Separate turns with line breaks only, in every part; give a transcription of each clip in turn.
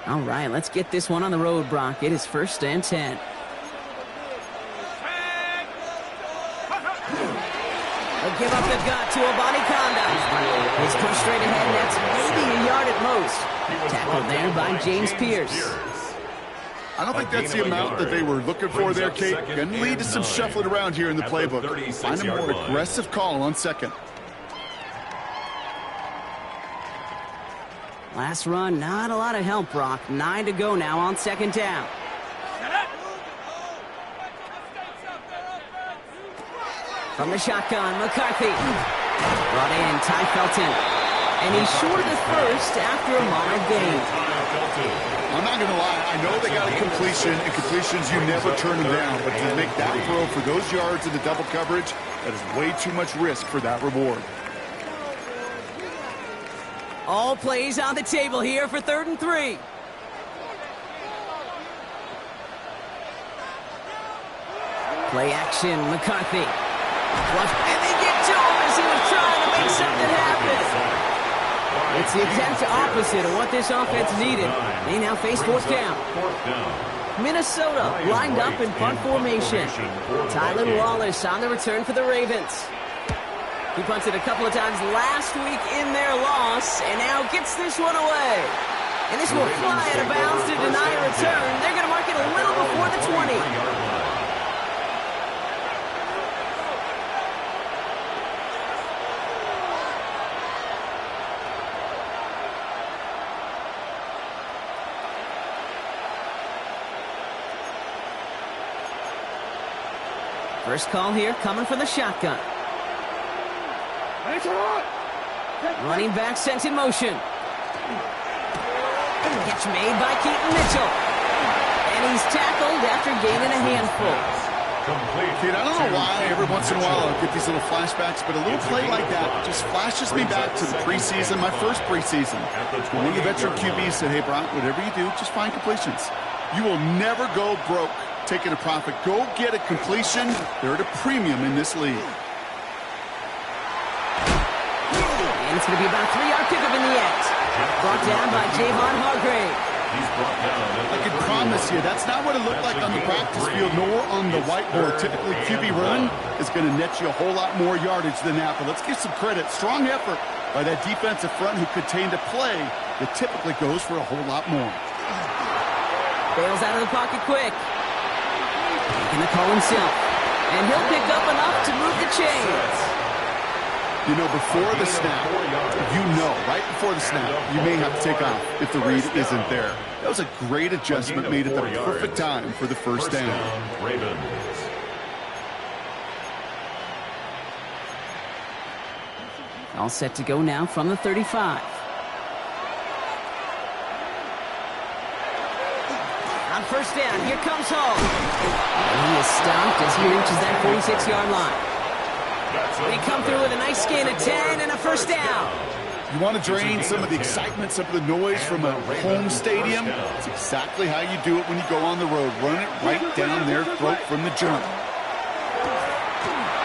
All right, let's get this one on the road, Brock. It is 1st and 10. He'll give up the gut to Abanikanda. He's pushed straight ahead, and that's maybe a yard at most. Tackled there by James Pierce.
I don't think that's the amount that they were looking for there, Kate. Going to lead to some shuffling around here in the playbook. Find a more aggressive call on second.
Last run, not a lot of help, Brock. 9 to go now on 2nd down. From the shotgun, McCarthy. Brought in, Ty Felton. And he's short of the first after a mild gain.
I'm not going to lie. I know they got a completion, and completions, you never turn them down. But to make that throw for those yards in the double coverage, that is way too much risk for that reward.
All plays on the table here for 3rd and 3. Play action, McCarthy. And they get to him as he was trying to make something happen. It's the exact opposite of what this offense needed. They now face 4th down. Minnesota lined up in punt formation. Tylan Wallace on the return for the Ravens. He punted a couple of times last week in their loss, and now gets this one away. And this will fly out of bounds to deny a return. They're going to mark it a little before the 20. First call here coming from the shotgun. Running back sent in motion. Catch made by Keaton Mitchell. And he's tackled after gaining a handful.
Kid, I don't know why every once in a while I'll get these little flashbacks, but a little play like that just flashes me back to the preseason, my first preseason. When one of the veteran QBs said, hey, Brock, whatever you do, just find completions. You will never go broke taking a profit. Go get a completion. They're at a premium in this league.
And it's going to be about a 3-yard pickup in the end. Brought down by Javon Hargrave.
I can promise you, that's not what it looked like on the practice field, nor on the whiteboard. Typically, QB run is going to net you a whole lot more yardage than that. But let's give some credit. Strong effort by that defensive front who contained a play that typically goes for a whole lot more.
Bails out of the pocket quick. Making the call himself. And he'll pick up enough to move the chains.
You know, before the snap, right before the snap, you may have to take off if the read isn't there. That was a great adjustment made at the perfect time for the first down. Ravens.
All set to go now from the 35. On first down, here comes Hall. And he is stopped as he reaches that 46-yard line. They come through with a nice gain of 10 and a first down.
You want to drain some of the excitement, some of the noise from a home stadium? It's exactly how you do it when you go on the road. Run it right down their throat from the jump.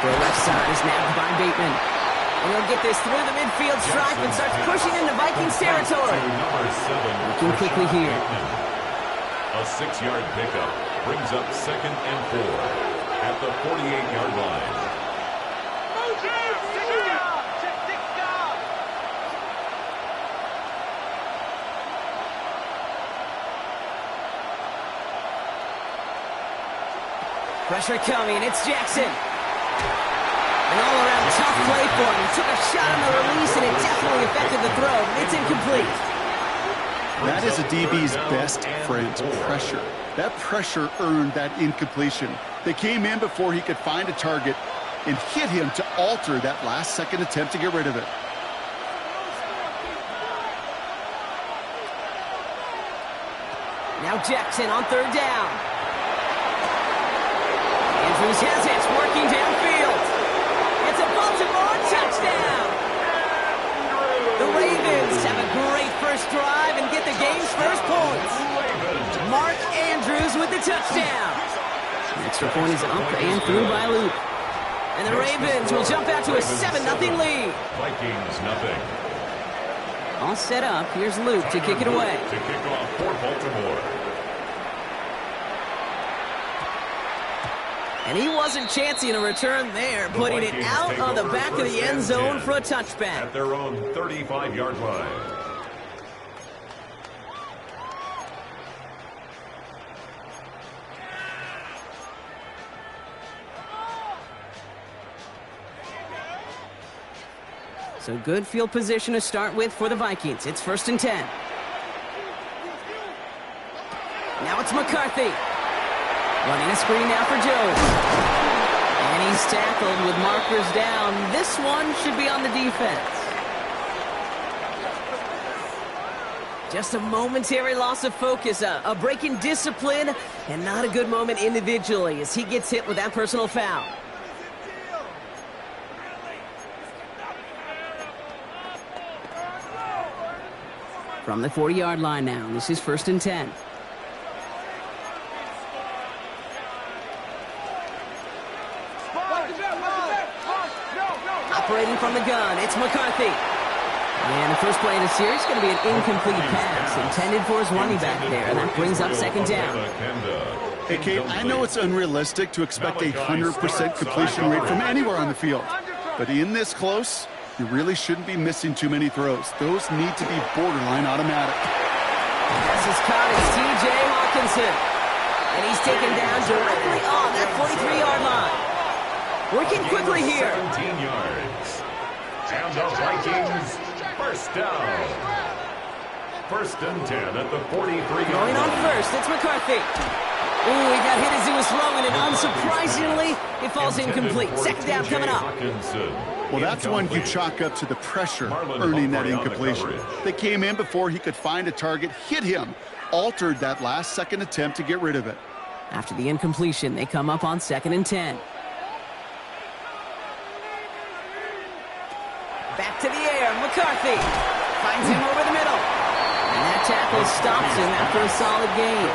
The left side is nabbed by Bateman. And he'll get this through the midfield stripe and starts pushing into Vikings territory. Looking quickly here.
A 6-yard pickup brings up 2nd and 4 at the 48-yard line.
Pressure coming, it's Jackson. An all-around tough play for him. He took a shot on the release, and it definitely affected the throw. It's incomplete.
That is a DB's best friend, pressure. That pressure earned that incompletion. They came in before he could find a target and hit him to alter that last-second attempt to get rid of it.
Now Jackson on 3rd down. Andrews has it, working downfield. It's a Baltimore touchdown. The Ravens have a great first drive and get the game's first points. Mark Andrews with the touchdown. The extra point is up and through by Luke. And the Ravens will jump out to a 7-0 lead.
Vikings nothing.
All set up. Here's Luke to kick it away.
To kick off for Baltimore.
And he wasn't chancing a return there, putting it out on the back of the end zone for a touchback.
At their own 35-yard line.
So good field position to start with for the Vikings. It's 1st and 10. Now it's McCarthy. Running a screen now for Jones. And he's tackled with markers down. This one should be on the defense. Just a momentary loss of focus, a break in discipline, and not a good moment individually as he gets hit with that personal foul. From the 40-yard line now, this is 1st and 10. Operating from the gun, it's McCarthy. And the first play of the series is going to be an incomplete pass intended for his running back there, and that brings up 2nd down.
Hey, Kate, I know it's unrealistic to expect a 100% completion rate from anywhere on the field, but in this close, you really shouldn't be missing too many throws. Those need to be borderline automatic.
This is caught as T.J. Hawkinson. And he's taken down directly on that 43-yard line. Working quickly here.
17 yards. And the Vikings, first down. 1st and 10 at the 43-yard line.
Going on first, it's McCarthy. Ooh, he got hit as he was throwing it. Unsurprisingly, it falls incomplete. 2nd down coming up.
Well, that's one you chalk up to the pressure earning that incompletion. They came in before he could find a target, hit him, altered that last-second attempt to get rid of it.
After the incompletion, they come up on 2nd and 10. Back to the air, McCarthy finds him over the middle. And that tackle stops him after a solid gain.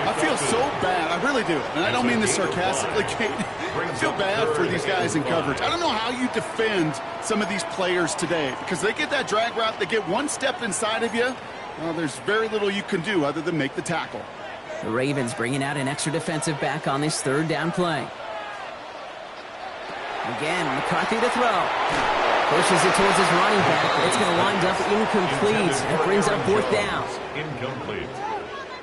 I feel so bad, I really do. And I don't mean this sarcastically, Kate. I feel bad for these guys in coverage. I don't know how you defend some of these players today because they get that drag route, they get one step inside of you. Well, there's very little you can do other than make the tackle.
The Ravens bringing out an extra defensive back on this 3rd down play. Again, McCarthy to throw. Pushes it towards his running back, but it's going to wind up incomplete. That brings up 4th down.
Incomplete.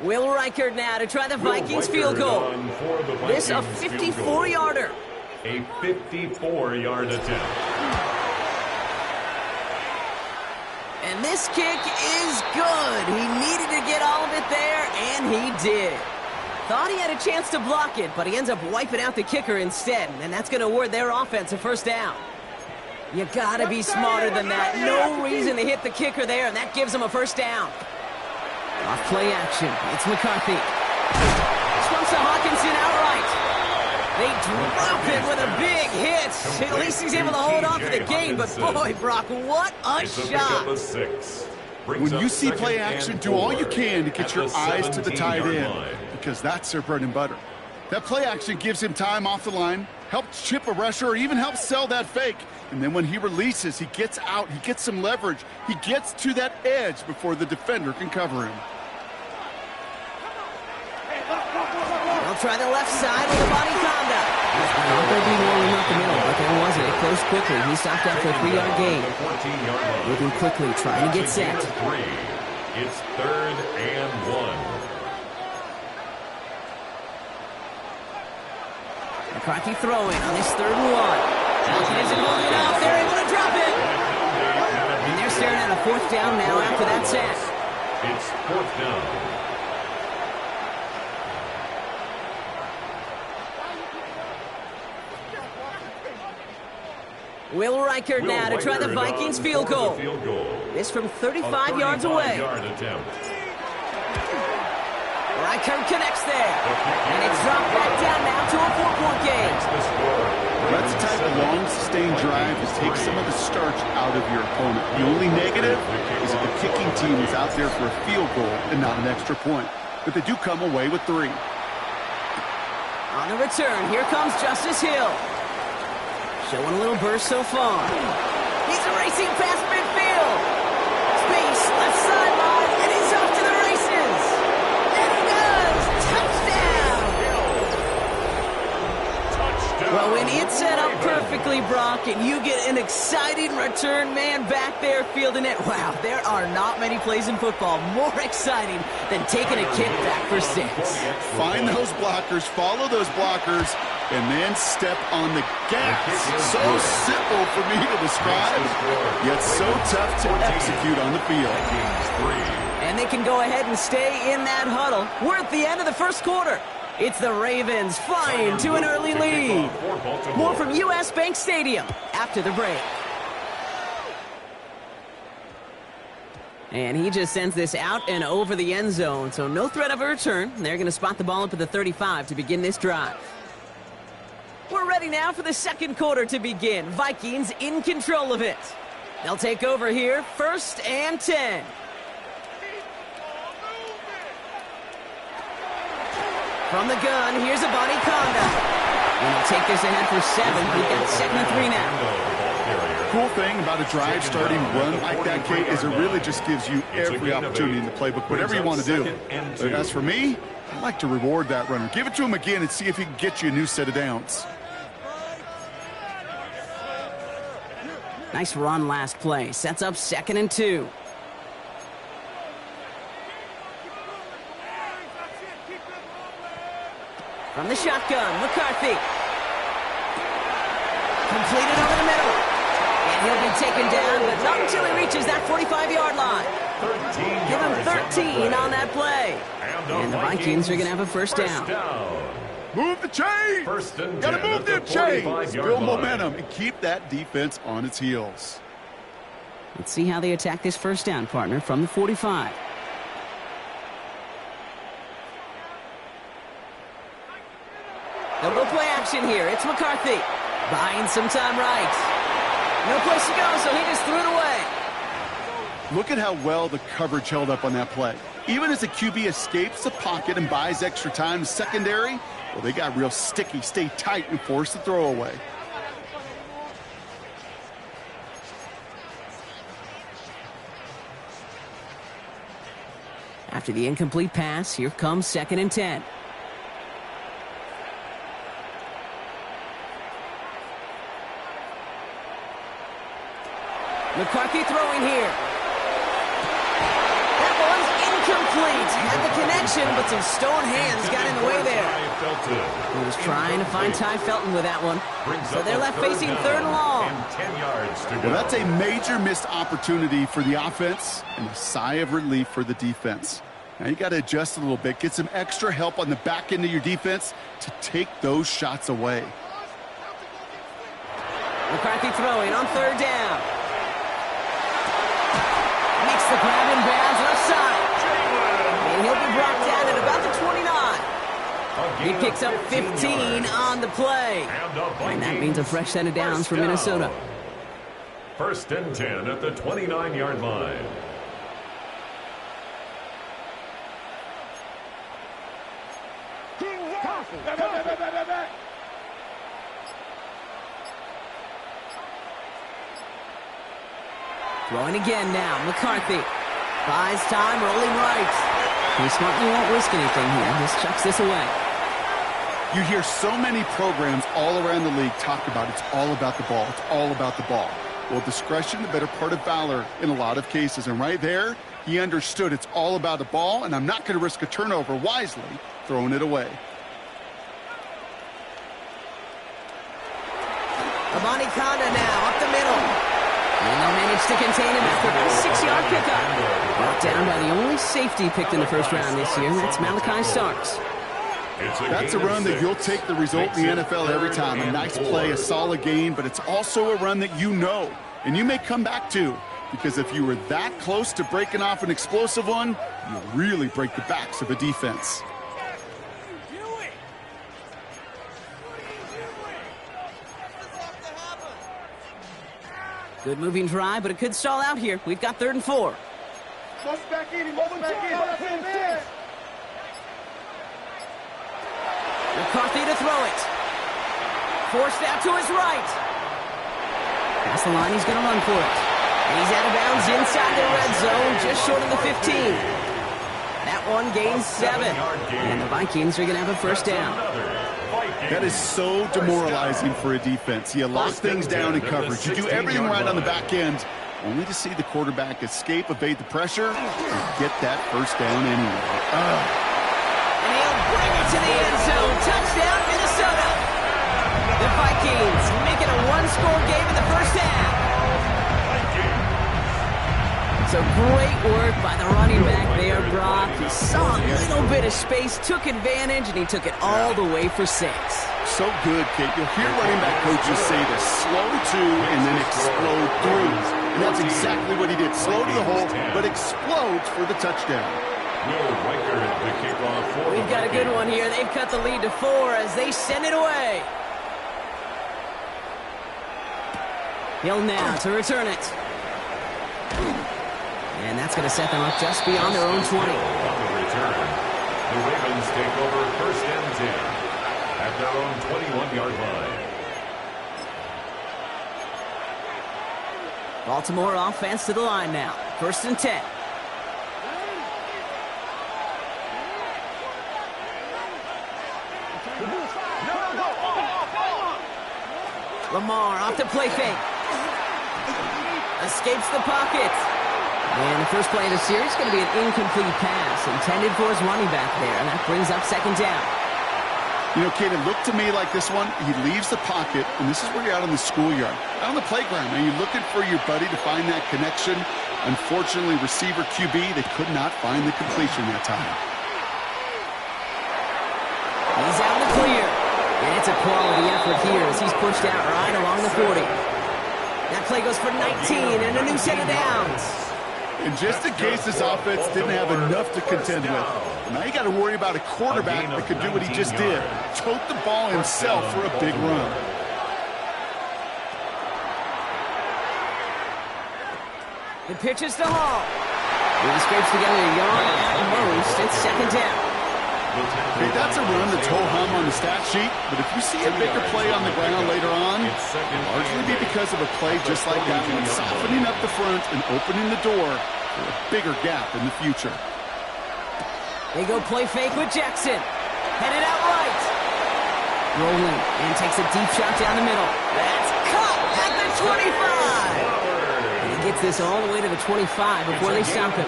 Will Reichert now to try the Vikings field goal. This a 54-yarder.
A 54-yard attempt.
And this kick is good. He needed to get all of it there, and he did. Thought he had a chance to block it, but he ends up wiping out the kicker instead, and that's going to award their offense a 1st down. You got to be smarter than that. No reason to hit the kicker there, and that gives him a 1st down. Off play action, it's McCarthy. Swung to Hawkinson outright. They drop it with a big hit. At least he's able to hold on for the game, but boy, Brock, what a shot.
When you see play action, do all you can to get your eyes to the tight end, because that's their bread and butter. That play action gives him time off the line, helps chip a rusher, or even helps sell that fake. And then when he releases, he gets out, he gets some leverage. He gets to that edge before the defender can cover him.
They'll try the left side with a body conduct. Not going to be rolling up the middle, but there was it. It closed quickly. He stopped after a 3-yard gain. Moving quickly, trying to get set.
It's 3rd and 1.
McCarthy throwing on this 3rd and 1. He isn't holding it off. They're able to drop it. And they're staring at a 4th down now after that set.
It's 4th down.
Will Reichert now to try the Vikings field goal. This from 35 yards away. Reichert connects there. And it's dropped back down now to a 4-point game.
That's the type of long, sustained drive that takes some of the starch out of your opponent. The only negative is if the kicking team is out there for a field goal and not an extra point. But they do come away with 3.
On the return, here comes Justice Hill. Showing a little burst so far. He's racing past midfield. back and you get an exciting return man back there fielding it. Wow, there are not many plays in football more exciting than taking a kick back for 6.
Find those blockers, follow those blockers, and then step on the gas. So simple for me to describe, yet so tough to execute on the field.
And they can go ahead and stay in that huddle. We're at the end of the first quarter. It's the Ravens flying to an early lead. More from U.S. Bank Stadium after the break. And he just sends this out and over the end zone, so no threat of a return. They're going to spot the ball up at the 35 to begin this drive. We're ready now for the second quarter to begin. Vikings in control of it. They'll take over here, 1st and 10. From the gun, here's a Bonnie Conda. And he'll take this ahead for 7. We've got 2nd and 3 now.
Cool thing about a drive starting run like that, Kate, is it really just gives you every opportunity in the playbook, whatever you want to do. But as for me, I like to reward that runner. Give it to him again and see if he can get you a new set of downs.
Nice run last play. Sets up 2nd and 2. From the shotgun, McCarthy. Completed over the middle. And he'll be taken down, but not until he reaches that 45-yard line. Give him 13 on that play. And the Vikings are going to have a first down.
Move the chains! Got to move the chains! Build momentum and keep that defense on its heels.
Let's see how they attack this first down, partner, from the 45. They'll go play action here. It's McCarthy. Buying some time right. No place to go, so he just threw it away.
Look at how well the coverage held up on that play. Even as the QB escapes the pocket and buys extra time in secondary, well, they got real sticky, stay tight, and force the throw away.
After the incomplete pass, here comes 2nd and 10. McCarthy throwing here. That one's incomplete. Had the connection, but some stone hands got in the way there. He was trying to find Ty Felton with that one. So they're left facing 3rd and long.
Well, that's a major missed opportunity for the offense and a sigh of relief for the defense. Now you got to adjust a little bit, get some extra help on the back end of your defense to take those shots away.
McCarthy throwing on 3rd down. Makes the grab in bounds left side. And he'll be brought down at about the 29. He picks up 15 on the play. And that means a fresh set of downs for Minnesota.
1st and 10 at the 29-yard line.
Throwing again now, McCarthy. Buys time, rolling right. He smartly won't risk anything here. Just chucks this away.
You hear so many programs all around the league talk about it's all about the ball. It's all about the ball. Well, discretion, the better part of valor in a lot of cases. And right there, he understood it's all about the ball, and I'm not going to risk a turnover wisely, throwing it away.
Bonnie Conda now up the middle. And they'll manage to contain him after about a 6-yard pickup. Brought down by the only safety picked in the first round this year. That's Malachi Starks.
That's a run that you'll take the result in the NFL every time. A nice play, a solid gain, but it's also a run that you know, and you may come back to. Because if you were that close to breaking off an explosive one, you really break the backs of a defense.
Good moving drive, but it could stall out here. We've got 3rd and 4. McCarthy to throw it. Forced out to his right. Past the line, he's going to run for it. And he's out of bounds inside the red zone, just short of the 15. That one gains 7. And the Vikings are going to have a first down.
That is so demoralizing for a defense. You lock things down in coverage. You do everything right on the back end, only to see the quarterback escape, evade the pressure, and get that first down anyway.
And he'll bring it to the end zone. Touchdown, Minnesota. The Vikings make it a one-score game in the first half. So great work by the running back there, Brock. He saw a little bit of space, took advantage, and he took it all the way for 6.
So good, kid. You'll hear running back coaches say to slow to and then explode through. And that's exactly what he did. Slow to the hole, but explodes for the touchdown.
We've got a good one here. They've cut the lead to 4 as they send it away. Hill now to return it. And that's going to set them up just beyond their own 20.
On the return, the Ravens take over first and 10 at their own 21-yard line.
Baltimore offense to the line now. First and 10. Lamar off the play fake. Escapes the pocket. And the first play of the series is going to be an incomplete pass intended for his running back there, and that brings up second down.
You know, Kate, it looked to me like this one, he leaves the pocket, and this is where you're out on the schoolyard, out on the playground, and you're looking for your buddy to find that connection. Unfortunately, receiver QB, they could not find the completion that time.
He's out in the clear. And it's a quality effort here as he's pushed out right along the 40. That play goes for 19 and a new set of downs.
And just in case this offense didn't have enough to contend with, now you got to worry about a quarterback that could do what he just did. Tote the ball himself for a big run.
The pitch is to Hall. He scrapes together a yard at most. It's second down.
Okay, that's a run that's ho-hum on the stat sheet, but if you see a bigger play on the ground later on, it'll largely be because of a play just like that one, softening up the front and opening the door for a bigger gap in the future.
They go play fake with Jackson. Headed out right. Rolling and takes a deep shot down the middle. That's caught at the 25. Gets this all the way to the 25 before they stop him.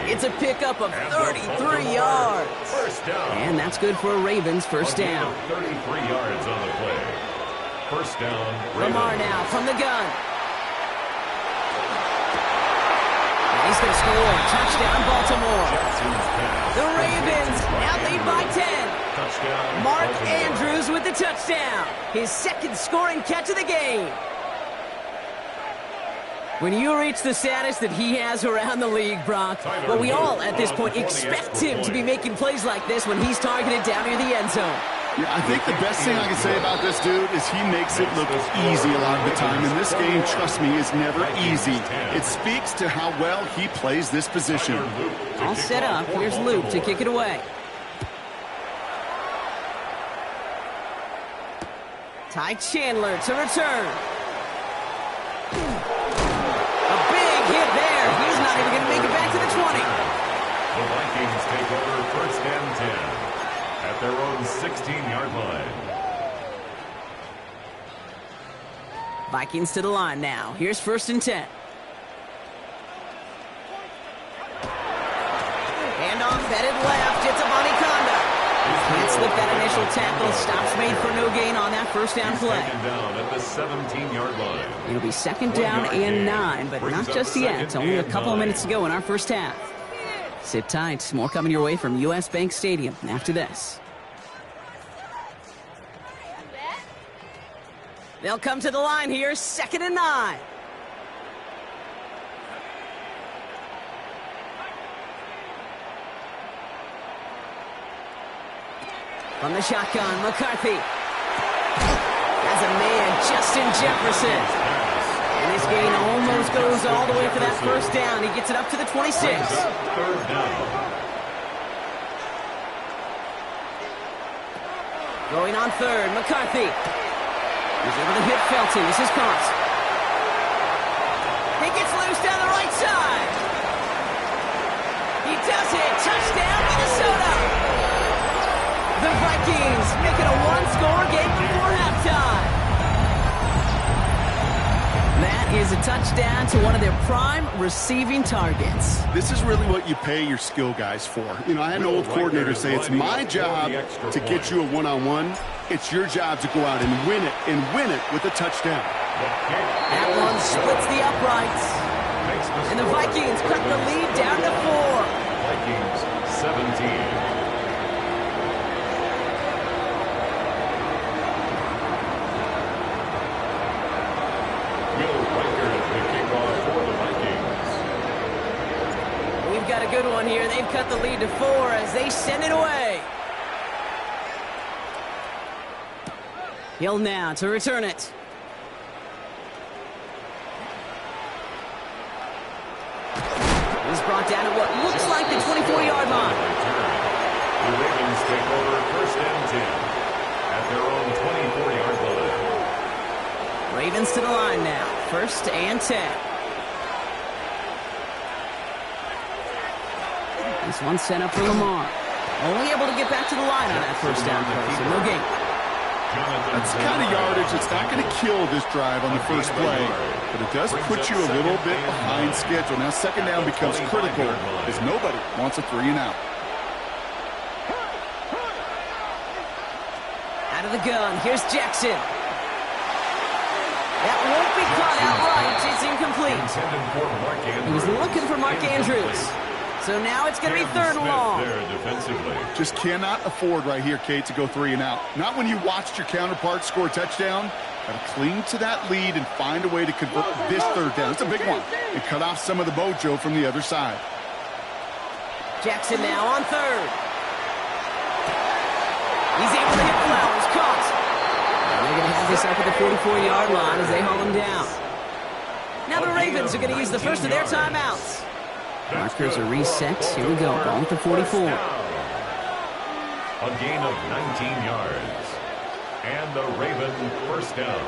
It's a pickup of 33 yards. And that's good for a Ravens first down.
33 yards on the play. First down, Ravens.
Lamar now from the gun. And he's going to score. Touchdown, Baltimore. The Ravens now lead by 10. Mark Andrews with the touchdown. His second scoring catch of the game. When you reach the status that he has around the league, Brock, well, we all at this point expect him to be making plays like this when he's targeted down near the end zone.
Yeah, I think the best thing I can say about this dude is he makes it look easy a lot of the time. And this game, trust me, is never easy. It speaks to how well he plays this position.
All set up. Here's Luke to kick it away. Ty Chandler to return. Hit there. He's not even going to make it back to the 20.
The Vikings take over first and 10 at their own 16-yard line.
Vikings to the line now. Here's first and 10. Handoff headed left. It's a Conda. Can't slip that initial tackle. Stops made for no gain on that first down play.
Second down at the 17-yard line.
It'll be second down and 9, but not just yet. It's only a couple of minutes to go in our first half. Sit tight. More coming your way from U.S. Bank Stadium after this. They'll come to the line here, second and 9. From the shotgun, McCarthy. Has a man, Justin Jefferson. And this gain almost goes all the way for that first down. He gets it up to the 26.
Third down.
Going on third, McCarthy. He's able to hit Felton. This is caught. He gets loose down the right side. He does it. Touchdown, Minnesota. The Vikings make it a one-score game before halftime. That is a touchdown to one of their prime receiving targets.
This is really what you pay your skill guys for. You know, I had an old coordinator say it's my job to get you a one-on-one. It's your job to go out and win it with a touchdown.
That one splits the uprights. And the Vikings cut the lead down to 4.
Vikings 17.
Got a good one here. They've cut the lead to 4 as they send it away. Hill now to return it. He's brought down at what looks like the 24-yard line.
The Ravens take over 1st and 10 at their own 24-yard line.
Ravens to the line now. 1st and 10. This one set up for Lamar. Only able to get back to the line on that 1st down play, so no gain.
That's the kind of yardage that's not going to kill this drive on the first play, but it does put you a little bit behind schedule. Now 2nd down becomes critical as nobody wants a 3 and out.
Out of the gun, here's Jackson. That won't be caught outright. It's incomplete. He was looking for Mark Andrews. So now it's going to be 3rd and long.
Just cannot afford right here, Kate, to go 3 and out. Not when you watched your counterpart score a touchdown. Got to cling to that lead and find a way to convert this 3rd down. It's a big one. And cut off some of the mojo from the other side.
Jackson now on 3rd. He's able to hit Flowers. Caught. And they're going to have this up at the 44-yard line as they haul him down. Now the Ravens are going to use the first of their timeouts. Markers are reset. Here we go. Going to 44.
A gain of 19 yards. And the Ravens 1st down.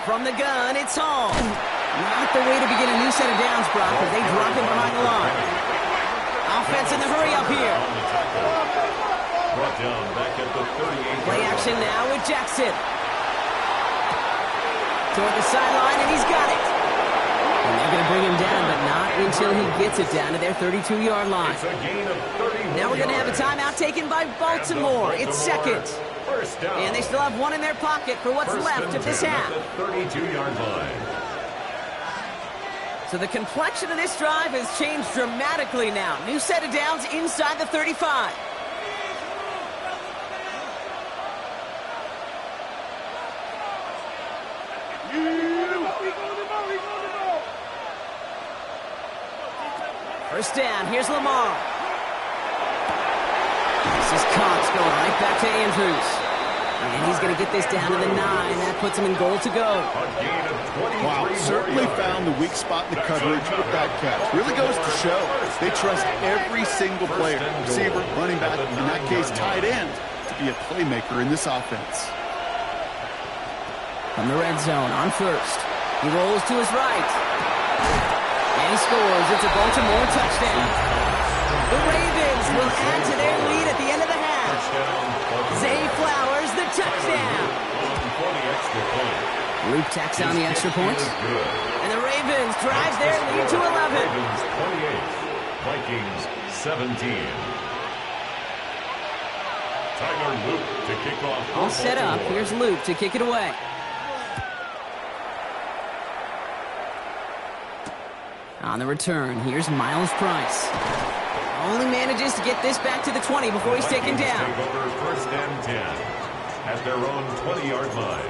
From the gun, it's Hall. Not the way to begin a new set of downs, Brock, as they drop him behind the line. Offense in the hurry up here.
Brought down back at the 38.
Play action now with Jackson. Toward the sideline, and he's got it. And they're going to bring him down, but not until he gets it down to their 32-yard line.
It's a gain of 31
now we're going to have a timeout taken by Baltimore. It's 2nd. And they still have one in their pocket for what's left of this half.
32-yard line.
So the complexion of this drive has changed dramatically now. New set of downs inside the 35. First down, here's Lamar. This is Cox going right back to Andrews. And he's going to get this down to the 9. That puts him in goal to go.
Wow, certainly found the weak spot in the coverage with that catch. Really goes to show they trust every single player, receiver, running back, in that case tight end, to be a playmaker in this offense.
From the red zone on 1st. He rolls to his right. And he scores. It's a Baltimore touchdown. The Ravens will add to their lead at the end of the half. Zay Flowers, the touchdown. Luke tacks on the extra point. And the Ravens drive their lead to 11.
Ravens 28, Vikings 17. Tyler Luke to kick off.
All set up. Here's Luke to kick it away. On the return, here's Miles Price. Only manages to get this back to the 20 before he's taken down.
Take over 1st and 10 at their own 20-yard line.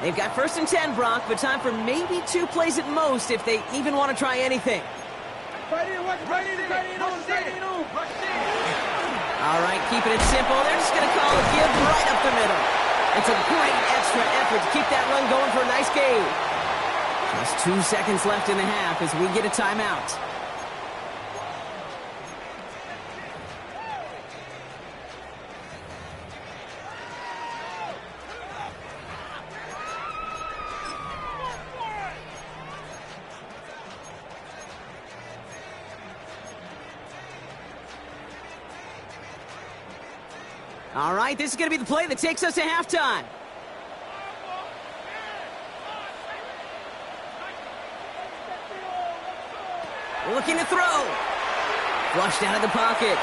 They've got 1st and 10, Brock, but time for maybe 2 plays at most if they even want to try anything. All right, keeping it simple. They're just going to call a give right up the middle. It's a great extra effort to keep that run going for a nice gain. Just 2 seconds left in the half as we get a timeout. All right, this is going to be the play that takes us to halftime. Looking to throw. Flushed out of the pocket.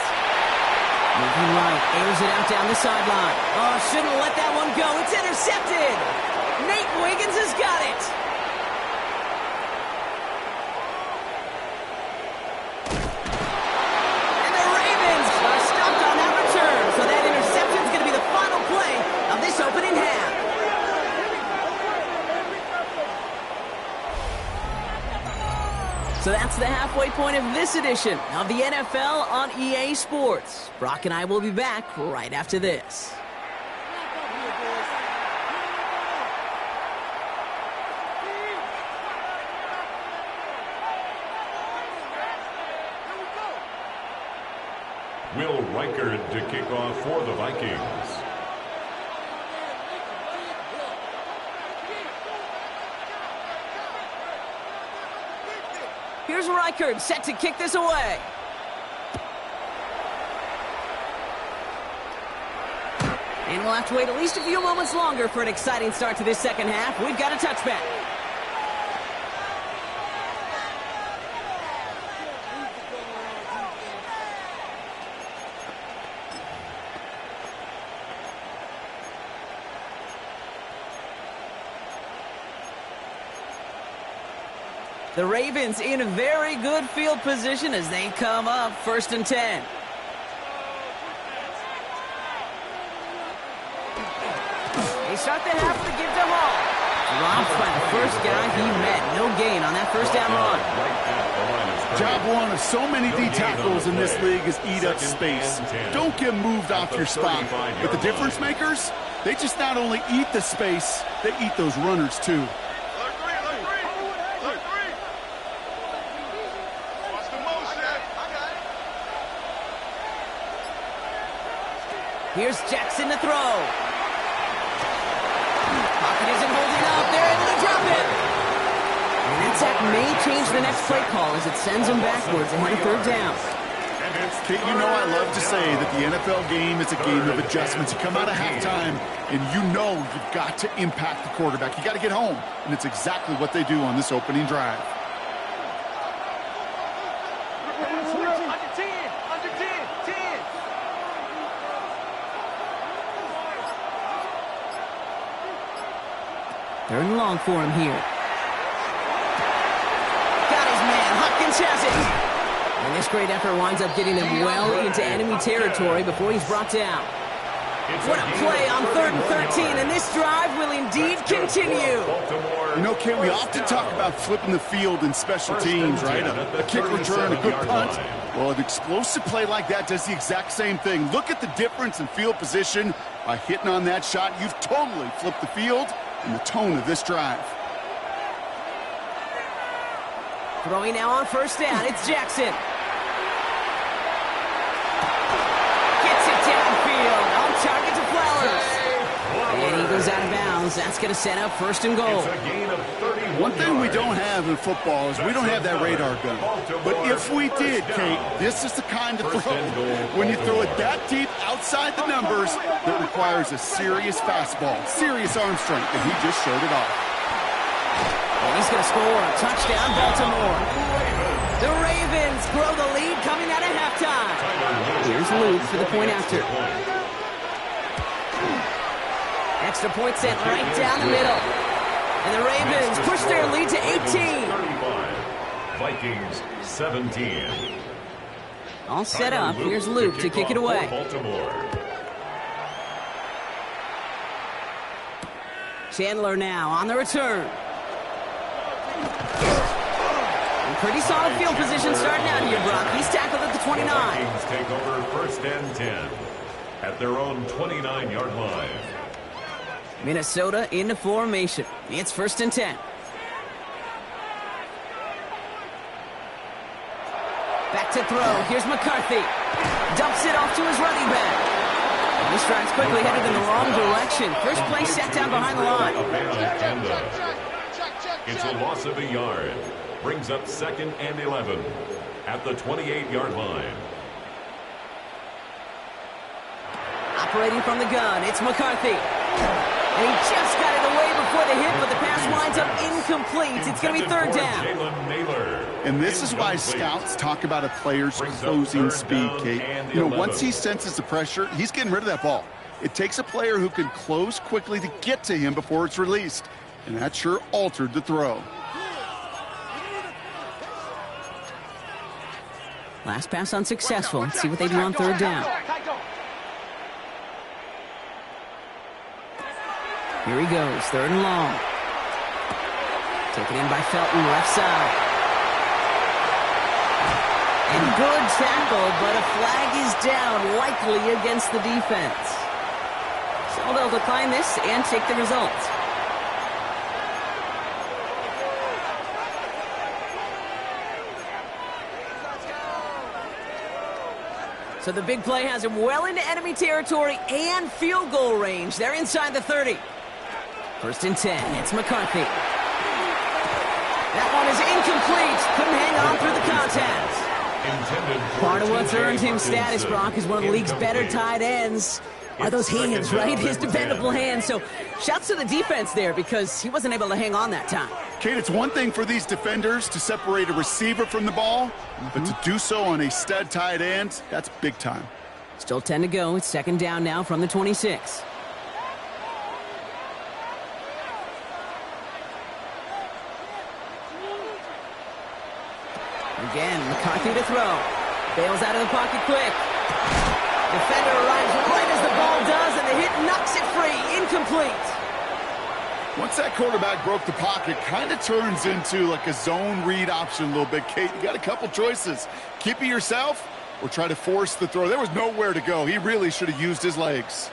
Moving right, airs it out down the sideline. Oh, shouldn't have let that one go. It's intercepted. Nate Wiggins has got it. And the Ravens are stopped on that return. So that interception is going to be the final play of this opening half. So that's the halfway point of this edition of the NFL on EA Sports. Brock and I will be back right after this.
Will Reichard to kick off for the Vikings.
Here's Reichard set to kick this away. And we'll have to wait at least a few moments longer for an exciting start to this second half. We've got a touchback. The Ravens in a very good field position as they come up 1st and 10. They start the half with a give to Hall. Dropped by the first guy he met. No gain on that first down run.
Job one of so many D tackles in this league is eat up space. Don't get moved off your spot. But the difference makers, they just not only eat the space, they eat those runners too.
Here's Jackson to throw. Pocket isn't holding up. They're able to drop it. And that sack may change the next play call as it sends them backwards ahead of 3rd down.
Kate, you know I love to say that the NFL game is a game of adjustments. You come out of halftime, and you know you've got to impact the quarterback. You got to get home, and it's exactly what they do on this opening drive.
Third and long for him here. Got his man. Hopkins has it. And this great effort winds up getting him well into enemy territory before he's brought down. What a play on 3rd and 13, and this drive will indeed continue.
You know, Kate, we often talk about flipping the field in special teams, right? A kick return, a good punt. Well, an explosive play like that does the exact same thing. Look at the difference in field position. By hitting on that shot, you've totally flipped the field and the tone of this drive.
Throwing now on 1st down, it's Jackson. Gets it downfield, on target to Flowers. And he goes out of bounds. That's going to set up 1st and goal.
One thing we don't have in football is we don't have that radar gun. But if we did, Kate, this is the kind of throw when you throw it that deep outside the numbers that requires a serious fastball, serious arm strength, and he just showed it off.
And he's going to score a touchdown, Baltimore. The Ravens grow the lead coming out of halftime. Here's Luke for the point after. Extra point sent right down the middle. And the Ravens push their lead to 18.
Vikings 17.
All set up. Here's Luke to kick it away. Chandler now on the return. And pretty solid field position starting out here, Brock. He's tackled at the 29.
Vikings take over 1st and 10 at their own 29-yard line.
Minnesota into formation. It's 1st and 10. Back to throw. Here's McCarthy. Dumps it off to his running back. And this drive's quickly headed in the wrong direction. First play set down behind the line.
It's a loss of a yard. Brings up 2nd and 11 at the 28-yard line.
operating from the gun. It's McCarthy. And he just got it away before the hit, but the pass winds up incomplete. It's going to be third down.
And this is why scouts talk about a player's closing speed, Kate. You know, once he senses the pressure, he's getting rid of that ball. It takes a player who can close quickly to get to him before it's released. And that sure altered the throw.
Last pass unsuccessful. Let's see what they do on third down. Here he goes, third and long. Taken in by Felton, left side. And good tackle, but a flag is down, likely against the defense. So they'll decline this and take the result. So the big play has him well into enemy territory and field goal range. They're inside the 30. First and 10, it's McCarthy. That one is incomplete. Couldn't hang on through the contact. Part of what's earned him status, Brock, is one of the league's better tight ends. Are those hands, right? His dependable hands. So shouts to the defense there because he wasn't able to hang on that time.
Kate, it's one thing for these defenders to separate a receiver from the ball, but to do so on a stud tight end, that's big time.
Still 10 to go. It's second down now from the 26. Again, McCarthy to throw. Bails out of the pocket quick. Defender arrives right as the ball does, and the hit knocks it free. Incomplete.
Once that quarterback broke the pocket, kind of turns into like a zone read option a little bit. Kate, you got a couple choices. Keep it yourself or try to force the throw. There was nowhere to go. He really should have used his legs.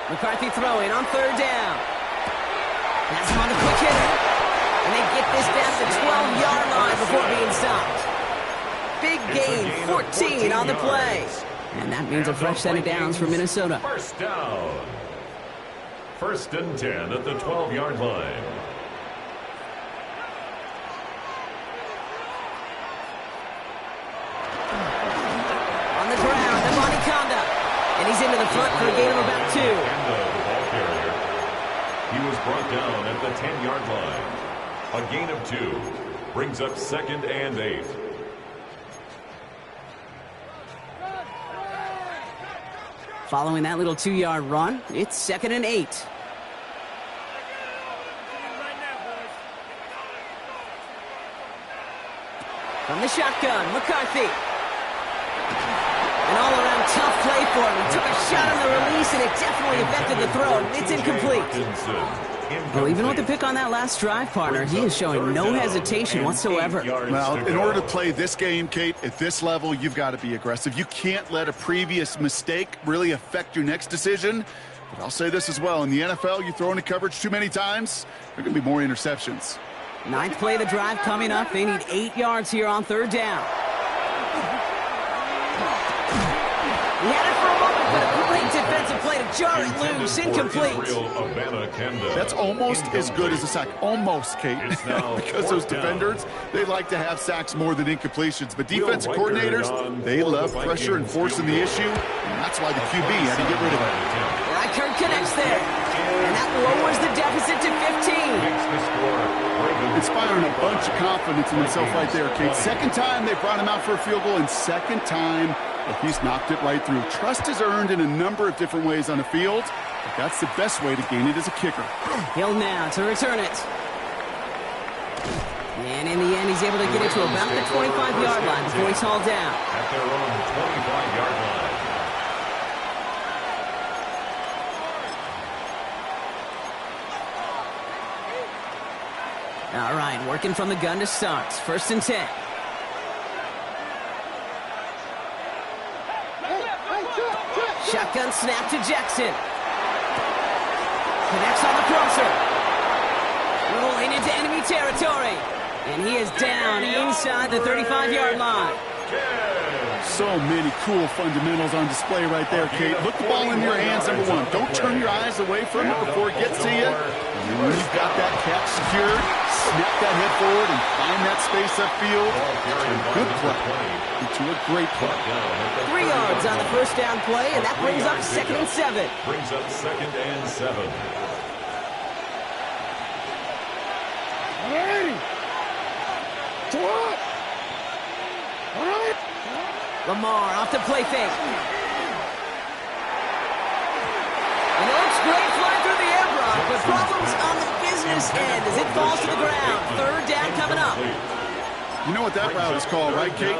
McCarthy throwing on third down. That's him on the quick hitter. And they get this down to the 12-yard line before being stopped. Big gain, 14 on the play. And that means a fresh set of downs for Minnesota.
First down. First and 10 at the 12-yard line.
On the ground, Amani Conda. And he's into the front for a gain of about 2.
And the ball carrier. He was brought down at the 10-yard line. A gain of 2 brings up second and 8.
Following that little 2-yard run, it's second and 8. From the shotgun, McCarthy. An all-around tough play for him. He took a shot on the release, and it definitely affected the throw. It's incomplete. Well, even with the pick on that last drive, partner, he is showing no hesitation whatsoever.
Well, in order to play this game, Kate, at this level, you've got to be aggressive. You can't let a previous mistake really affect your next decision. But I'll say this as well. In the NFL, you throw into coverage too many times, there are going to be more interceptions.
Ninth play of the drive coming up. They need 8 yards here on third down. He had it for a moment, but a great defensive play to jar it loose. Incomplete.
That's almost as good as a sack. Almost, Kate. Because those defenders, they like to have sacks more than incompletions. But defensive coordinators, they love pressure and forcing the issue. And that's why the QB had to get rid of it.
Reichert connects there. And that lowers the deficit to 15.
Inspiring a bunch of confidence in himself right there, Kate. Second time they brought him out for a field goal, and second time he's knocked it right through. Trust is earned in a number of different ways on the field, but that's the best way to gain it as a kicker.
Hill now to return it. And in the end, he's able to get it to about the 25-yard line before he's hauled down.
At their own 25-yard line.
All right, working from the gun to start. First and 10. Shotgun snap to Jackson. Connects on the crosser. Rolling into enemy territory. And he is down inside the 35-yard line.
So many cool fundamentals on display right there, Kate. Put the ball in your hands, number one. Don't turn your eyes away from it before it gets to you. And when you've got that catch secured, snap that head forward and find that space upfield. Good play into a great play.
3 yards on the first down play, and that brings up 2nd and 7.
Brings up 2nd and 7.
Lamar off the play fake. And it looks great flying through the air, Brock, but problems on the business end as it falls to the ground. 3rd down coming up.
You know what that route is called, right, Kate?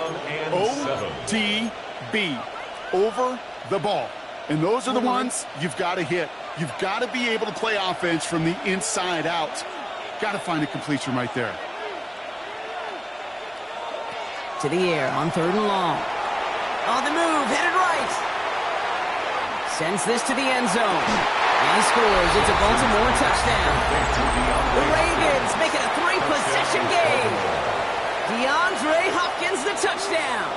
OTB. Over the ball. And those are the ones you've got to hit. You've got to be able to play offense from the inside out. Got to find a completion right there.
To the air on 3rd and long. On the move, headed right. Sends this to the end zone. And he scores. It's a Baltimore touchdown. The Ravens make it a 3-possession game. DeAndre Hopkins the touchdown.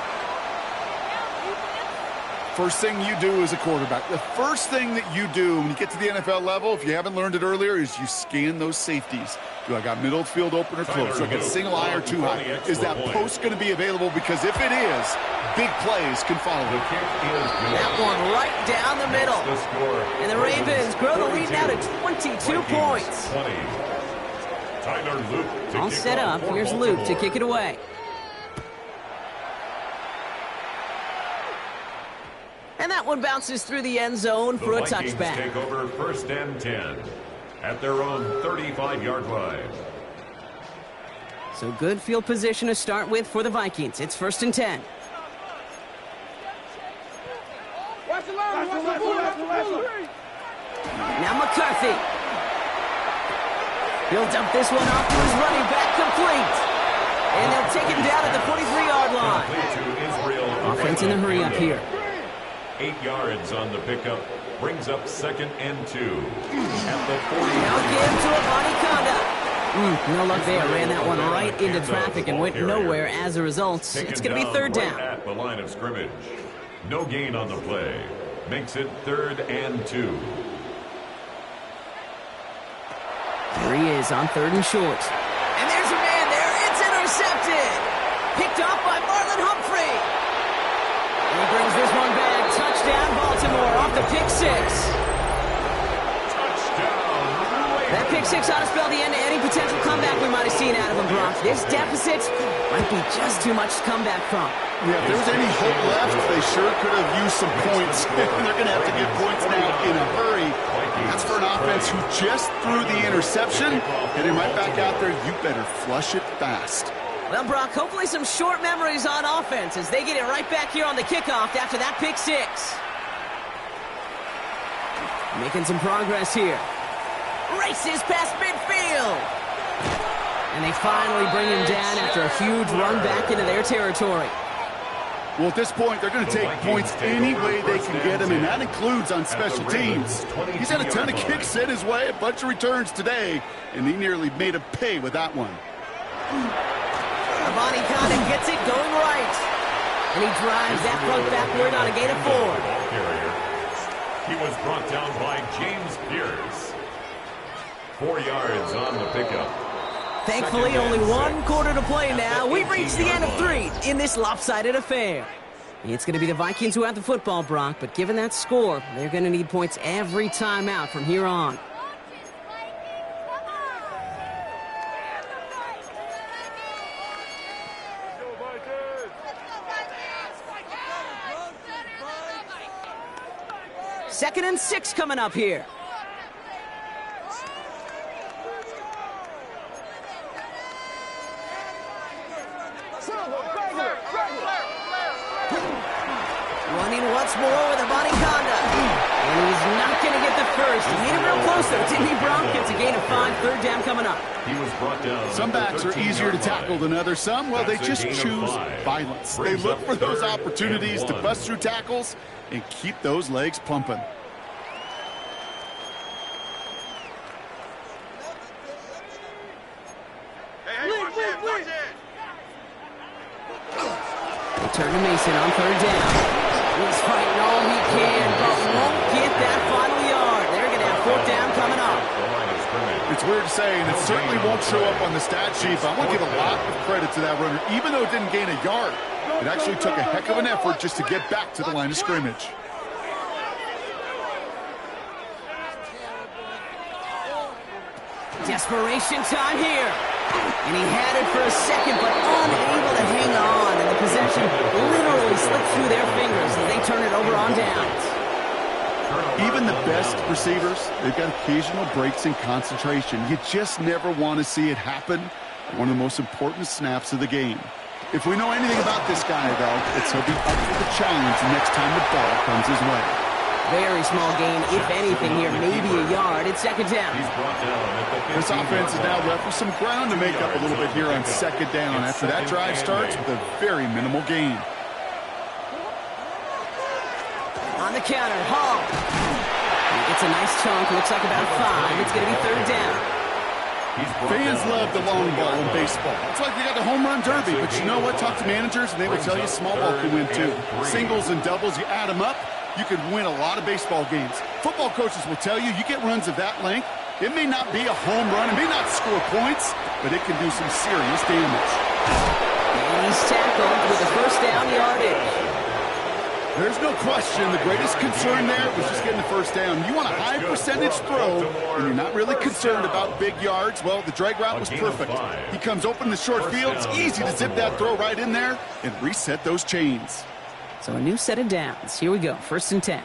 First thing you do as a quarterback, the first thing that you do when you get to the NFL level, if you haven't learned it earlier, is you scan those safeties. Do I got middle field open or close? Do I got single high or too high? Is that post going to be available? Because if it is, big plays can follow.
That one right down the middle. And the Ravens grow the lead now to 22 points. All set up. Here's Luke to kick it away. And that one bounces through the end zone for a touchback.
Take over 1st and 10 at their own 35-yard line.
So good field position to start with for the Vikings. It's 1st and 10. Now McCarthy. He'll dump this one off to his running back, complete. And they'll take him down at the 43-yard line. Offense in a hurry up here.
8 yards on the pickup. Brings up 2nd and 2 at the 40.
Now give to a Conda. No luck there. Ran that one right into traffic and went nowhere as a result. It's going to be 3rd down.
Right at the line of scrimmage. No gain on the play. Makes it 3rd and 2.
There he is on 3rd and short. And there's a man there. It's intercepted. Picked off by Marlon Humphrey. And he brings this one back. Touchdown, Baltimore, off the pick 6.
Touchdown.
That pick 6 ought to spell the end to any potential comeback we might have seen out of him, Brock. This deficit might be just too much to come back from.
Yeah, if there's any hope left, they sure could have used some points. They're going to have to get points now in a hurry. That's for an offense who just threw the interception. Heading right back out there, you better flush it fast.
Well, Brock, hopefully some short memories on offense as they get it right back here on the kickoff after that pick 6. Making some progress here. Races past midfield. And they finally bring him down after a huge run back into their territory.
Well, at this point, they're going to take points any way they can get him, and that includes on special teams. He's had a ton of kicks sent his way, a bunch of returns today, and he nearly made a pay with that one.
Bonnie Conda gets it going right. And he drives that front backward on a gain of 4.
He was brought down by James Pierce. 4 yards on the pickup.
Thankfully, only 1 quarter to play now. We've reached the end of 3 in this lopsided affair. It's going to be the Vikings who have the football, Brock, but given that score, they're going to need points every time out from here on. Second and 6 coming up here. Running once more with a Bonnie Conda. And he's not going to get the first. He made him real close, though. Timmy Brown gets a gain of 5. 3rd down coming up.
He was brought down.
Some backs are easier to tackle than others. Some, well, they just choose violence. They look for those opportunities to bust through tackles and keep those legs pumping.
They turn to Mason on 3rd down. He's fighting all he can, but won't get that final yard. They're going to have 4th down coming up.
And It's weird to say, and it certainly won't show up on the stat sheet, but I want to give a lot of credit to that runner. Even though it didn't gain a yard, it actually took a heck of an effort just to get back to the line of scrimmage.
Desperation time here. And he had it for a second, but unable to hang on. And the possession literally slipped through their fingers as they turn it over on downs.
Even the best receivers, they've got occasional breaks in concentration. You just never want to see it happen at one of the most important snaps of the game. If we know anything about this guy, though, it's he'll be up for the challenge the next time the ball comes his way.
Very small gain, if anything here, maybe a yard. It's second down.
This offense is now left with some ground to make up a little bit here on second down after that drive starts with a very minimal gain.
On the counter, Hall. It's a nice chunk, looks like about 5. It's going to be third down.
Fans love the long ball in baseball. It's like they got the home run derby, but you know what? Talk to managers and they will tell you small ball can win too. Singles and doubles, you add them up, you can win a lot of baseball games. Football coaches will tell you, you get runs of that length, it may not be a home run, it may not score points, but it can do some serious damage.
And he's tackled with a first down yardage.
There's no question the greatest concern there was just getting the first down. You want a high percentage throw, and you're not really concerned about big yards. Well, the drag route was perfect. He comes open the short field. It's easy to zip that throw right in there and reset those chains.
So a new set of downs. Here we go, first and 10.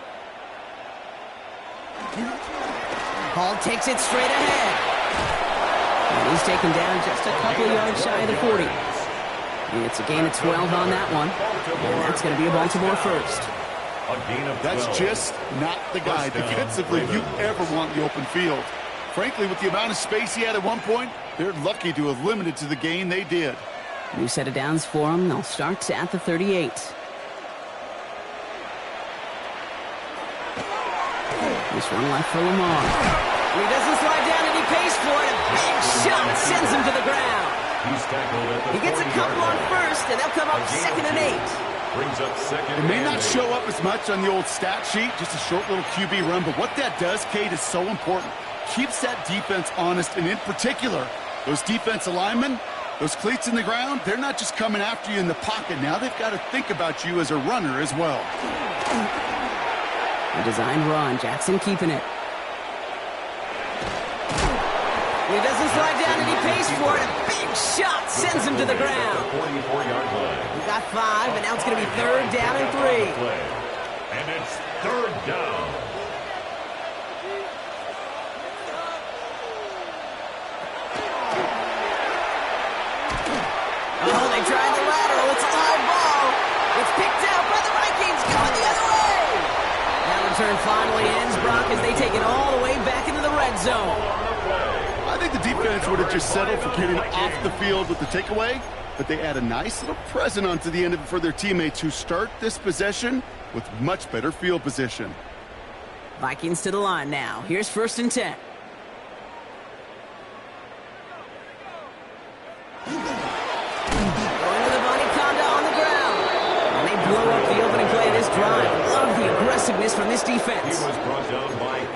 Hall takes it straight ahead. And he's taken down just a couple of yards shy of the 40. It's a gain of 12 on that one. And that's going to be a Baltimore first.
That's just not the guy defensively you ever want in the open field. Frankly, with the amount of space he had at one point, they're lucky to have limited to the gain they did.
New set of downs for him. They'll start at the 38. This one left for Lamar. He doesn't slide down and he pays for it. A big shot sends him to the ground. He gets a couple on first, and they'll come up second and 8.
It may not show up as much on the old stat sheet, just a short little QB run, but what that does, Kate, is so important. Keeps that defense honest, and in particular, those defensive linemen, those cleats in the ground, they're not just coming after you in the pocket. Now they've got to think about you as a runner as well.
A designed run. Jackson keeping it. He doesn't slide down and he pays for it. A big shot sends him to the ground. He got 5, and now it's going to be third down and 3.
And it's third down.
Oh, they tried the lateral. It's a live ball. It's picked out by the Vikings going the other way. That return finally ends, Brock, as they take it all the way back into the red zone.
I think the defense would have just settled for getting off the field with the takeaway, but they add a nice little present onto the end of it for their teammates who start this possession with much better field position.
Vikings to the line now. Here's first and 10. Going to the Bonnie Conda on the ground. And they blow up the opening play of this drive. Love the aggressiveness from this defense.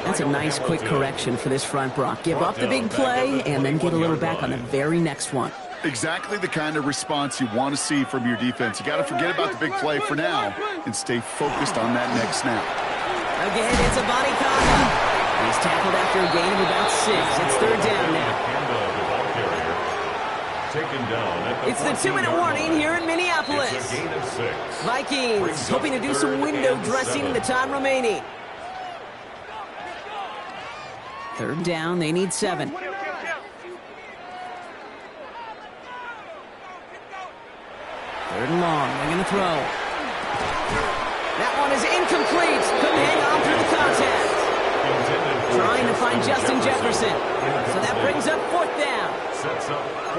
That's a nice quick correction for this front, Brock. Give up the big play and then get a little back on the very next one.
Exactly the kind of response you want to see from your defense. You got to forget about the big play for now and stay focused on that next snap.
Again, it's a Bonnie Conda. He's tackled after a gain of about 6. It's third down now. It's the 2-minute warning here in Minneapolis. Vikings hoping to do some window dressing in the time remaining. Third down, they need 7. Third and long, they're going to throw. That one is incomplete. Couldn't hang on through the contact. Trying to find Justin Jefferson. So that brings up fourth down.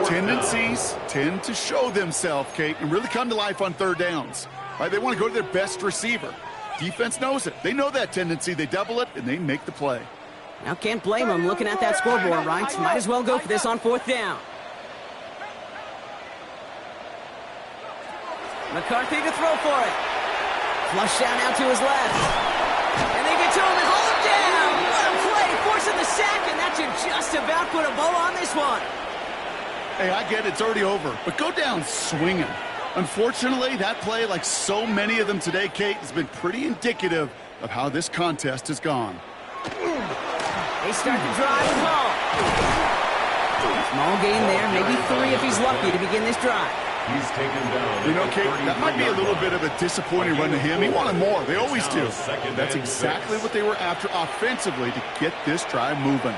Tendencies tend to show themselves, Kate, and really come to life on third downs. Right? They want to go to their best receiver. Defense knows it. They know that tendency. They double it, and they make the play.
Now, can't blame them looking at that scoreboard, right? Might as well go for this on fourth down. McCarthy to throw for it. Flush down out to his left. And they get to him and haul him down. What a play, forcing the sack, and that should just about put a bow on this one.
Hey, I get it's already over, but go down swinging. Unfortunately, that play, like so many of them today, Kate, has been pretty indicative of how this contest has gone.
They start to drive the ball. Small gain there, maybe 3 if he's lucky to begin this drive.
He's taken down.
You know, Kate, that might be a little bit of a disappointing run to him. He wanted more. They always do. That's exactly what they were after offensively to get this drive moving.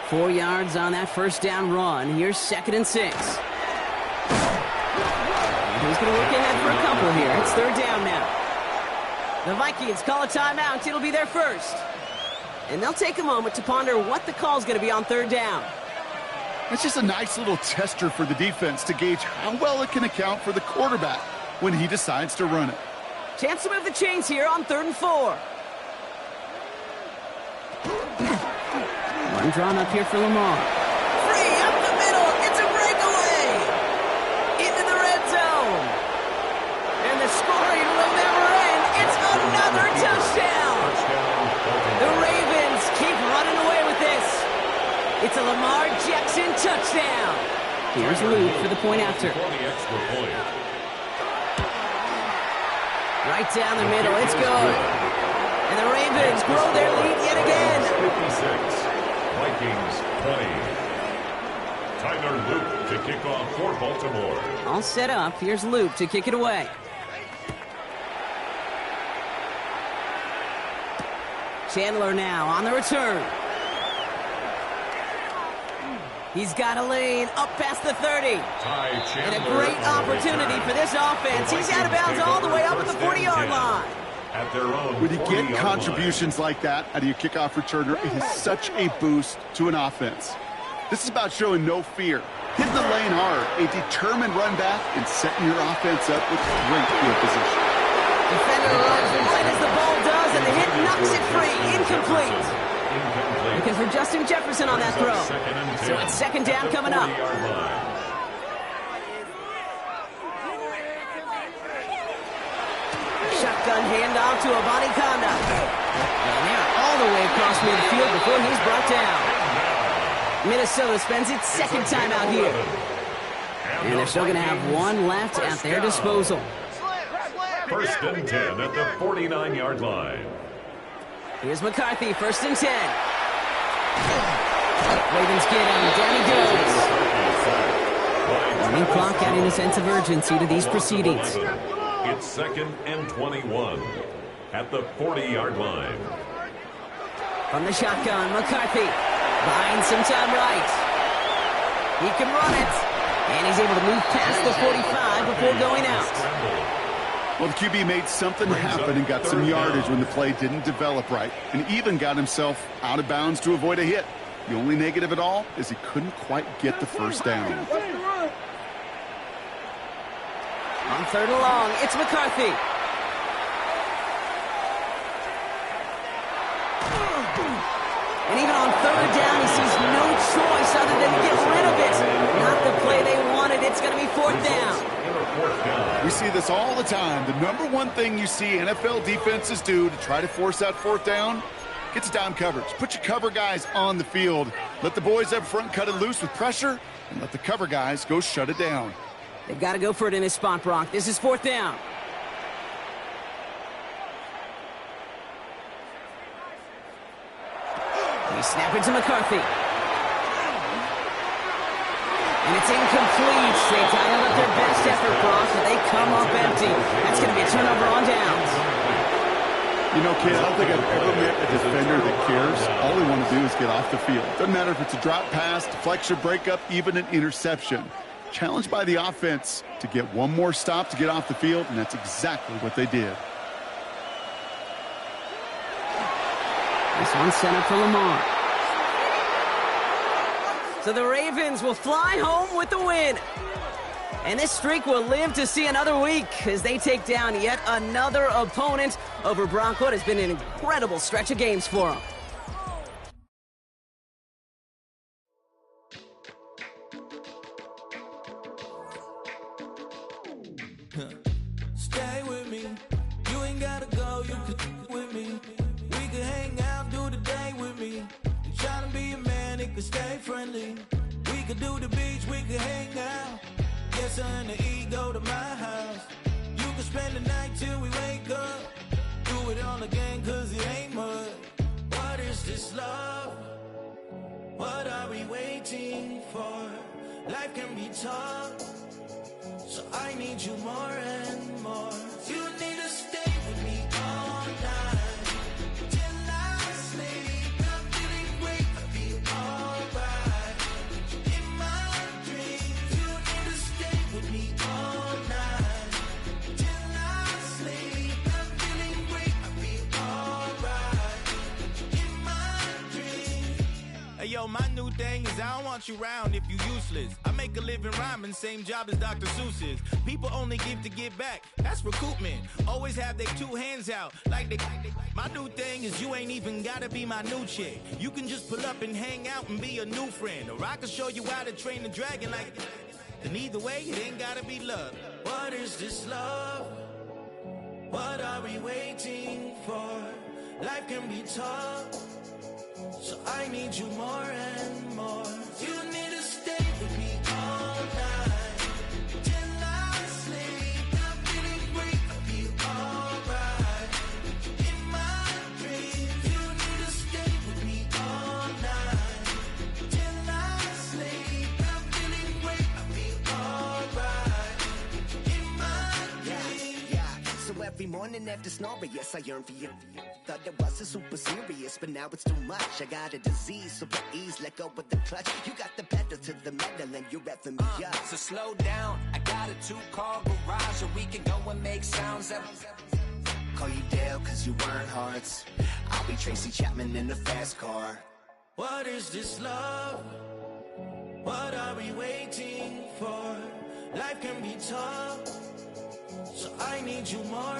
4 yards on that first down run. Here's 2nd and 6. He's going to work ahead for a couple here. It's 3rd down now. The Vikings call a timeout. It'll be their first. And they'll take a moment to ponder what the call is going to be on 3rd down.
It's just a nice little tester for the defense to gauge how well it can account for the quarterback when he decides to run it.
Chance to move the chains here on 3rd and 4. One drawn up here for Lamar. Free up the middle. It's a breakaway. Into the red zone. And the scoring will never end. It's another touchdown. The Ravens keep running away with this. It's a Lamar Jackson touchdown. Here's Luke for the point after. Right down the middle. It's good. And the Ravens grow their lead yet again.
56. Vikings 20. Tyler Luke to kick off for Baltimore.
All set up. Here's Luke to kick it away. Chandler now on the return. He's got a lane up past the 30. And a great opportunity for this offense. He's out of bounds all the way up at the 40-yard line.
When you get contributions like that out of your kickoff returner, it is such a boost to an offense. This is about showing no fear, hitting the lane hard, a determined run back, and setting your offense up with great field position.
Defender runs right as the ball does, and the hit knocks it free. Incomplete. Looking for Justin Jefferson on that throw. So it's 2nd down coming up. Shotgun handoff to Abanikanda. And they're all the way across midfield before he's brought down. Minnesota spends its 2nd time out here. And they're still going to have 1 left at their disposal.
1st and 10 at the 49-yard line.
Here's McCarthy, 1st and 10. Ravens get him. Down he goes. Running clock adding a sense of urgency to these proceedings.
It's 2nd and 21 at the 40-yard line.
From the shotgun, McCarthy buying some time right. He can run it. And he's able to move past the 45 before going out.
Well, the QB made something happen and got some yardage when the play didn't develop right, and even got himself out of bounds to avoid a hit. The only negative at all is he couldn't quite get the first down.
On 3rd and long, it's McCarthy. And even on 3rd down, he sees no choice other than to get rid of it. Not the play they wanted. It's going to be 4th down.
We see this all the time. The number one thing you see NFL defenses do to try to force that 4th down, get to down coverage. Put your cover guys on the field. Let the boys up front cut it loose with pressure, and let the cover guys go shut it down.
They've got to go for it in his spot, Brock. This is 4th down. They snap it to McCarthy. And it's incomplete. They dialed up their best effort, Brock, but they come up empty. That's going to be a turnover on downs.
You know, kid, I don't think I've ever met a defender that cares. All they want to do is get off the field. Doesn't matter if it's a drop pass, deflection, breakup, even an interception. Challenged by the offense to get one more stop to get off the field, and that's exactly what they did.
This one's set up for Lamar. So the Ravens will fly home with the win. And this streak will live to see another week as they take down yet another opponent over Brock. What has been an incredible stretch of games for them.
Stay with me. You ain't gotta go, you can with me. We can hang out, do the day with me. You tryna be a man, it could stay friendly. We could do the beach, we could hang out. Yes, her and the E go to my house. You could spend the night till we wake up. Do it all again, cause it ain't mud. What is this love? What are we waiting for? Life can be tough, so I need you more and more. You need to stay with me all night till I sleep. I'm feeling great, I feel alright. In my dreams, you need to stay with me all night till I sleep. I'm feeling great, I feel alright. In my dreams. Hey yo, my new thing is I don't want you around if you useless. I make a living rhyming, same job as Dr. Seuss's. People only give to get back, that's recoupment. Always have their two hands out, like they. My new thing is you ain't even gotta be my new chick. You can just pull up and hang out and be a new friend. Or I can show you how to train the dragon like. And either way, it ain't gotta be love. What is this love? What are we waiting for? Life can be tough, so I need you more and more. You need to stay with me all night till I sleep. I'm feeling great, I feel alright. In my dreams, you need to stay with me all night till I sleep. I'm feeling great, I feel alright. In my dreams.
Yeah. So every morning after snoring, yes, I yearn for you. Thought it wasn't super serious, but now it's too much. I got a disease, so please let go with the clutch. You got the pedal to the metal and you're revving me up.
So slow down, I got a 2-car garage, or we can go and make sounds that.
Call you Dale, cause you weren't hearts. I'll be Tracy Chapman in a fast car.
What is this love? What are we waiting for? Life can be tough, so I need you more